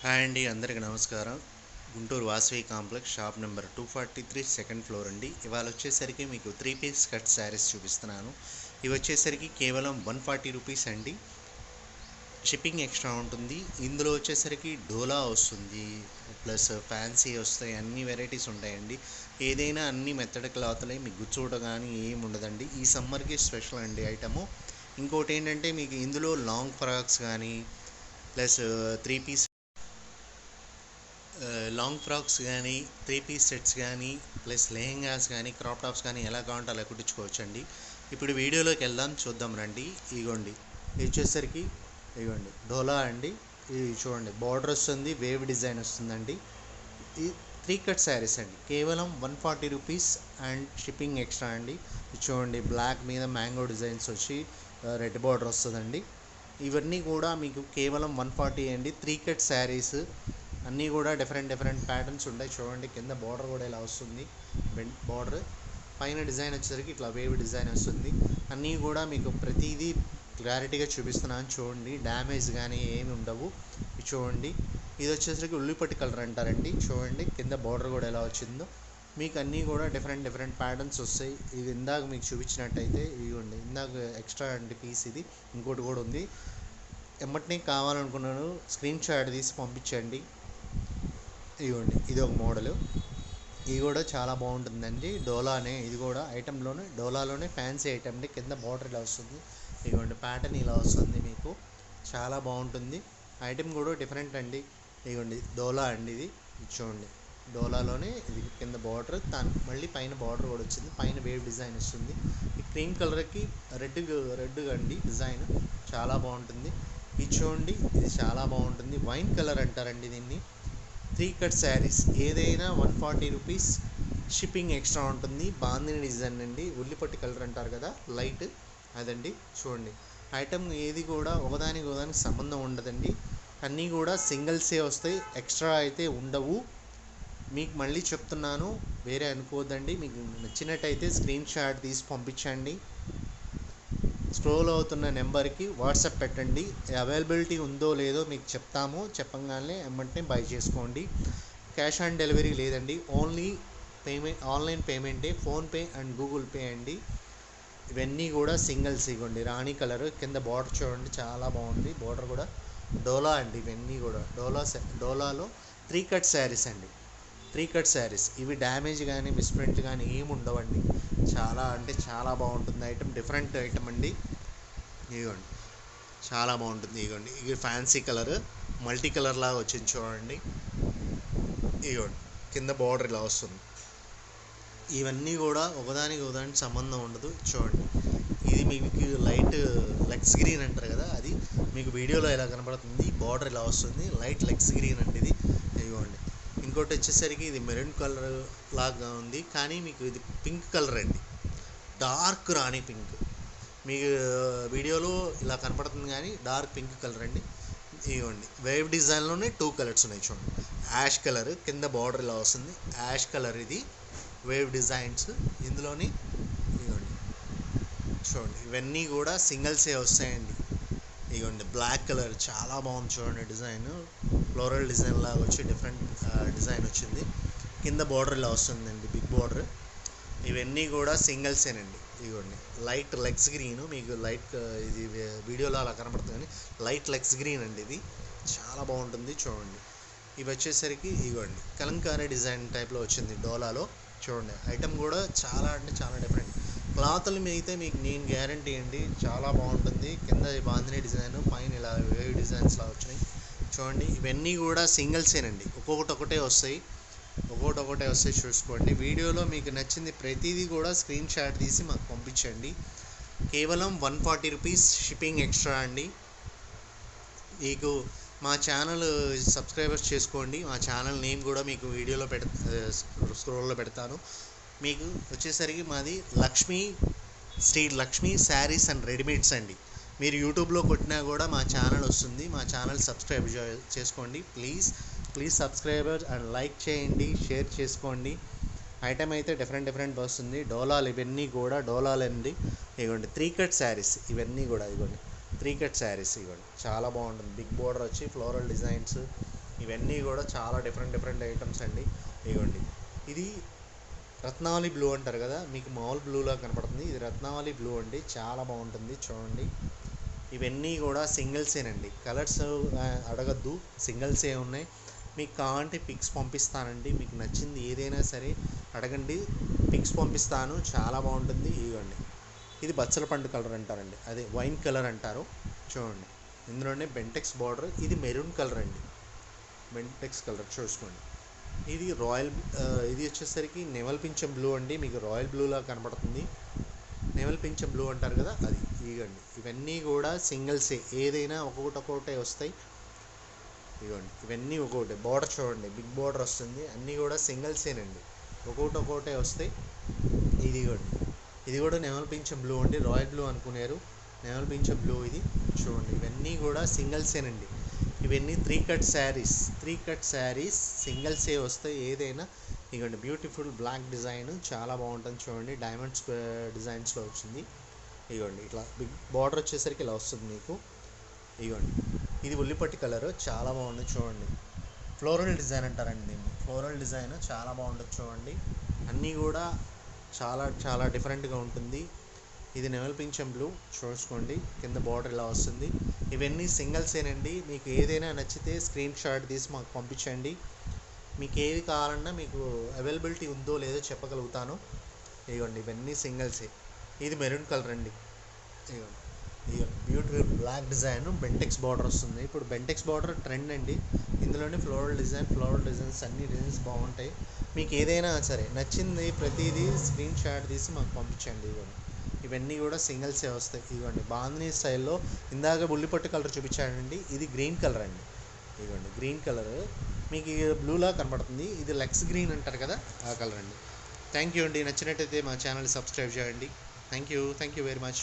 Hi అండి, అందరికీ నమస్కారం. Guntur Vasavi complex shop number 243 second floor అండి. ఇవాళ వచ్చేసరికి మీకు 3 పీస్ కట్ శారీస్ చూపిస్తున్నాను. ఇవి వచ్చేసరికి కేవలం 140 రూపీస్ అండి. షిప్పింగ్ ఎక్స్ట్రా ఉంటుంది. ఇందులో వచ్చేసరికి డోలా వస్తుంది, ప్లస్ ఫ్యాన్సీ వస్తాయి, అన్ని వెరైటీస్ ఉంటాయండి. ఏదైనా అన్ని మెత్తడి క్లాత్లే, మీకు గుచ్చోట కానీ ఏమి ఉండదండి. ఈ సమ్మర్కి స్పెషల్ అండి ఐటము. ఇంకోటి ఏంటంటే మీకు ఇందులో లాంగ్ ఫ్రాక్స్ కానీ ప్లస్ 3 పీస్ లాంగ్ ఫ్రాక్స్ కానీ 3 పీస్ సెట్స్ కానీ ప్లస్ లెహెంగాస్ కానీ క్రాప్ టాప్స్ కానీ ఎలా కావాలంటే అలా కుట్టించుకోవచ్చండి. ఇప్పుడు వీడియోలోకి వెళ్దాం, చూద్దాం రండి. ఇగోండి, ఇది వచ్చేసరికి ఇగోండి డోలా అండి. ఇది చూడండి, బార్డర్ వస్తుంది, వేవ్ డిజైన్ వస్తుందండి. ఈ 3 కట్ శారీస్ అండి, కేవలం 140 రూపీస్ అండ్ షిప్పింగ్ ఎక్స్ట్రా అండి. ఇది చూడండి, బ్లాక్ మీద మ్యాంగో డిజైన్స్ వచ్చి రెడ్ బార్డర్ వస్తుందండి. ఇవన్నీ కూడా మీకు కేవలం 140 అండి. 3 కట్ శారీస్ అన్నీ కూడా డిఫరెంట్ ప్యాటర్న్స్ ఉంటాయి. చూడండి, కింద బార్డర్ కూడా ఇలా వస్తుంది, బెండ్ బార్డర్. పైన డిజైన్ వచ్చేసరికి ఇట్లా వేవ్ డిజైన్ వస్తుంది. అన్నీ కూడా మీకు ప్రతిదీ క్లారిటీగా చూపిస్తున్నాను. చూడండి, డ్యామేజ్ కానీ ఏమి ఉండవు. ఇది చూడండి, ఇది వచ్చేసరికి ఉల్లిపట్టి కలర్ అంటారండి. చూడండి, కింద బార్డర్ కూడా ఎలా వచ్చిందో. మీకు అన్నీ కూడా డిఫరెంట్ ప్యాటర్న్స్ వస్తాయి. ఇది ఇందాక మీకు చూపించినట్టయితే ఇదిగోండి, ఇందాక ఎక్స్ట్రా అండి పీస్. ఇది ఇంకోటి కూడా ఉంది. ఎమ్మటినే కావాలనుకున్నాను, స్క్రీన్ షాట్ తీసి పంపించండి. ఇదిగోండి, ఇది ఒక మోడలు. ఇది కూడా చాలా బాగుంటుందండి. డోలానే, ఇది కూడా ఐటెంలోనే, డోలాలోనే ఫ్యాన్సీ ఐటెం అండి. కింద బార్డర్ ఇలా వస్తుంది, ఇదిగోండి ప్యాటర్న్ ఇలా వస్తుంది. మీకు చాలా బాగుంటుంది. ఐటెం కూడా డిఫరెంట్ అండి. ఇదిగోండి డోలా అండి, ఇది చూడండి, డోలాలోనే ఇది కింద బార్డర్, దాని మళ్ళీ పైన బార్డర్ కూడా వచ్చింది, పైన వేవ్ డిజైన్ వస్తుంది. ఈ క్రీమ్ కలర్కి రెడ్ అండి డిజైన్, చాలా బాగుంటుంది. ఇది చూడండి, ఇది చాలా బాగుంటుంది. వైన్ కలర్ అంటారండి దీన్ని. 3 కట్ శారీస్ ఏదైనా 140 రూపీస్, షిప్పింగ్ ఎక్స్ట్రా ఉంటుంది. బాందిని డిజైన్ అండి, ఉల్లిపట్టి కలర్ అంటారు కదా, లైట్ అదండి. చూడండి, ఐటమ్ ఏది కూడా ఒకదానికి సంబంధం ఉండదండి. అన్నీ కూడా సింగిల్సే వస్తాయి, ఎక్స్ట్రా అయితే ఉండవు. మీకు మళ్ళీ చెప్తున్నాను, వేరే అనుకోవద్దండి. మీకు నచ్చినట్టయితే స్క్రీన్ షాట్ తీసి పంపించండి. స్క్రోల్ అవుతున్న నెంబర్కి వాట్సాప్ పెట్టండి. అవైలబిలిటీ ఉందో లేదో మీకు చెప్తాము, చెప్పగానే వెంటనే బై చేసుకోండి. క్యాష్ ఆన్ డెలివరీ లేదండి, ఓన్లీ పేమెంట్, ఆన్లైన్ పేమెంటే, ఫోన్పే అండ్ గూగుల్ పే అండి. ఇవన్నీ కూడా సింగిల్స్. ఇవ్వండి, రాణి కలర్, కింద బార్డర్ చూడండి, చాలా బాగుంది. బార్డర్ కూడా డోలా అండి. ఇవన్నీ కూడా డోలాలో 3 కట్ శారీస్ అండి. 3 కట్ శారీస్ ఇవి డ్యామేజ్ కానీ మిస్ప్రింట్ కానీ ఏమి ఉండవండి. చాలా అంటే చాలా బాగుంటుంది ఐటమ్, డిఫరెంట్ ఐటమ్ అండి. ఇదిగోండి, చాలా బాగుంటుంది. ఇదిగోండి, ఇది ఫ్యాన్సీ కలర్, మల్టీ కలర్ లాగా వచ్చింది చూడండి. ఇదిగోండి, కింద బార్డర్ ఇలా వస్తుంది. ఇవన్నీ కూడా ఒకదానికి సంబంధం ఉండదు. చూడండి, ఇది మీకు లైట్ లెక్స్ గ్రీన్ అంటారు కదా, అది మీకు వీడియోలో ఎలా కనపడుతుంది. బార్డర్ ఇలా వస్తుంది, లైట్ లెక్స్ గ్రీన్ అండి ఇది. ఇదిగోండి, ఇంకోటి వచ్చేసరికి ఇది మెరూన్ కలర్ లాగా ఉంది, కానీ మీకు ఇది పింక్ కలర్ అండి, డార్క్ రాణి పింక్. మీకు వీడియోలో ఇలా కనపడుతుంది కానీ డార్క్ పింక్ కలర్ అండి. ఇవ్వండి, వేవ్ డిజైన్లోనే 2 కలర్స్ ఉన్నాయి. చూడండి, యాష్ కలర్, కింద బార్డర్ ఇలా వస్తుంది, యాష్ కలర్. ఇది వేవ్ డిజైన్స్ ఇందులోని. ఇవ్వండి, చూడండి, ఇవన్నీ కూడా సింగిల్సే వస్తాయండి. ఇదిగోండి, బ్లాక్ కలర్ చాలా బాగుంది. చూడండి, డిజైన్ ఫ్లోరల్ డిజైన్ లాగా వచ్చి డిఫరెంట్ డిజైన్ వచ్చింది. కింద బార్డర్ ఇలా వస్తుందండి, బిగ్ బార్డర్. ఇవన్నీ కూడా సింగిల్సేనండి. ఇదిగోండి, లైట్ లెగ్స్ గ్రీన్, మీకు లైట్ ఇది వీడియోలో అలా కనపడుతుంది కానీ లైట్ లెగ్స్ గ్రీన్ అండి. ఇది చాలా బాగుంటుంది. చూడండి, ఇవి వచ్చేసరికి ఇదిగోండి కలంకారీ డిజైన్ టైప్లో వచ్చింది డోలాలో. చూడండి, ఐటమ్ కూడా చాలా అంటే చాలా డిఫరెంట్. క్లాత్లు అయితే మీకు నేను గ్యారంటీ అండి, చాలా బాగుంటుంది. కింద బాందిని డిజైన్, పైన ఇలా వేవ్ డిజైన్స్ లా వచ్చినాయి. చూడండి, ఇవన్నీ కూడా సింగిల్సేనండి, ఒక్కొక్కటే వస్తాయి, చూసుకోండి. వీడియోలో మీకు నచ్చింది ప్రతిదీ కూడా స్క్రీన్ షాట్ తీసి మాకు పంపించండి. కేవలం 140 రూపీస్, షిప్పింగ్ ఎక్స్ట్రా అండి. మీకు మా ఛానల్ సబ్స్క్రైబర్స్ చేసుకోండి. మా ఛానల్ నేమ్ కూడా మీకు వీడియోలో స్క్రోల్లో పెడతాను. మీకు వచ్చేసరికి మాది లక్ష్మీ శారీస్ అండ్ రెడీమేడ్స్ అండి. మీరు యూట్యూబ్లో కొట్టినా కూడా మా ఛానల్ వస్తుంది. మా ఛానల్ సబ్స్క్రైబ్ చేసుకోండి ప్లీజ్. సబ్స్క్రైబర్ అండ్ లైక్ చేయండి, షేర్ చేసుకోండి. ఐటమ్ అయితే డిఫరెంట్ వస్తుంది. డోలాలు ఇవన్నీ కూడా డోలాలండి. ఇవ్వండి, 3 కట్ శారీస్ ఇవన్నీ కూడా. ఇవ్వండి, 3 కట్ శారీస్ ఇవ్వండి, చాలా బాగుంటుంది. బిగ్ బోర్డర్ వచ్చి ఫ్లోరల్ డిజైన్స్, ఇవన్నీ కూడా చాలా డిఫరెంట్ ఐటమ్స్ అండి. ఇదిగోండి, ఇది రత్నావళి బ్లూ అంటారు కదా, మీకు మామూలు బ్లూలా కనపడుతుంది, ఇది రత్నావళి బ్లూ అండి. చాలా బాగుంటుంది చూడండి. ఇవన్నీ కూడా సింగిల్సేనండి, కలర్స్ అడగద్దు, సింగిల్సే ఉన్నాయి. మీకు కావాలంటే పిక్స్ పంపిస్తానండి, మీకు నచ్చింది ఏదైనా సరే అడగండి, పిక్స్ పంపిస్తాను. చాలా బాగుంటుంది. ఇదిగోండి, ఇది బచ్చల పండు కలర్ అంటారండి, అదే వైన్ కలర్ అంటారు. చూడండి, ఇందులోనే బెంటెక్స్ బార్డర్, ఇది మెరూన్ కలర్ అండి, బెంటెక్స్ కలర్ చూసుకోండి. ఇది రాయల్ ఇది వచ్చేసరికి నెమల్ పింఛం బ్లూ అండి, మీకు రాయల్ బ్లూలా కనపడుతుంది. నెమల్ పింఛం బ్లూ అంటారు కదా అది. ఇదిగోండి, ఇవన్నీ కూడా సింగిల్సే, ఏదైనా ఒక్కొక్కటే వస్తాయి. ఇదిగోండి, ఇవన్నీ ఒక్కొక్కటే. బార్డర్ చూడండి, బిగ్ బార్డర్ వస్తుంది. అన్నీ కూడా సింగిల్సేనండి, ఒక్కొక్కటే వస్తాయి. ఇదిగోండి, ఇది కూడా నెమల్ పింఛం బ్లూ అండి, రాయల్ బ్లూ అనుకున్నారు, నెమల్ పింఛం బ్లూ ఇది. చూడండి, ఇవన్నీ కూడా సింగిల్సేనండి. ఇవన్నీ త్రీ కట్ శారీస్ సింగిల్సే వస్తాయి ఏదైనా. ఇదిగోండి, బ్యూటిఫుల్ బ్లాక్ డిజైన్ చాలా బాగుంటుంది చూడండి, డైమండ్స్ డిజైన్స్లో వచ్చింది. ఇదిగోండి, ఇట్లా బిగ్ బార్డర్ వచ్చేసరికి ఇలా వస్తుంది మీకు. ఇదిగోండి, ఇది ఉల్లిపట్టి కలర్, చాలా బాగుంటుంది చూడండి. ఫ్లోరల్ డిజైన్ అంటారండి దీన్ని, ఫ్లోరల్ డిజైన్ చాలా బాగుంటుంది చూడండి. అన్నీ కూడా చాలా డిఫరెంట్గా ఉంటుంది. ఇది నెమల్ పింఛం బ్లూ చూసుకోండి, కింద బార్డర్ ఇలా వస్తుంది. ఇవన్నీ సింగిల్సేనండి. మీకు ఏదైనా నచ్చితే స్క్రీన్ షాట్ తీసి మాకు పంపించండి. మీకు ఏది కావాలన్నా మీకు అవైలబిలిటీ ఉందో లేదో చెప్పగలుగుతాను. ఇదిగోండి, ఇవన్నీ సింగిల్సే. ఇది మెరూన్ కలర్ అండి. ఇదిగోండి, beautiful block design, Bentex border వస్తుంది. ఇప్పుడు బెంటెక్స్ బార్డర్ ట్రెండ్ అండి. ఇందులోనే ఫ్లోరల్ డిజైన్స్ అన్ని డిజైన్స్ బాగుంటాయి. మీకు ఏదైనా సరే నచ్చింది ప్రతిదీ స్క్రీన్ షాట్ తీసి మాకు పంపించండి. ఇవన్నీ కూడా సింగిల్సే వస్తాయి. ఇదిగోండి, బాందినీ స్టైల్లో ఇందాక ఉల్లిపట్టు కలర్ చూపించానండి, ఇది గ్రీన్ కలర్ అండి. ఇదిగోండి, గ్రీన్ కలర్ మీకు బ్లూలా కనపడుతుంది, ఇది లెక్స్ గ్రీన్ అంటారు కదా ఆ కలర్ అండి. థ్యాంక్ యూ అండి, నచ్చినట్టయితే మా ఛానల్ సబ్స్క్రైబ్ చేయండి. Thank you very much.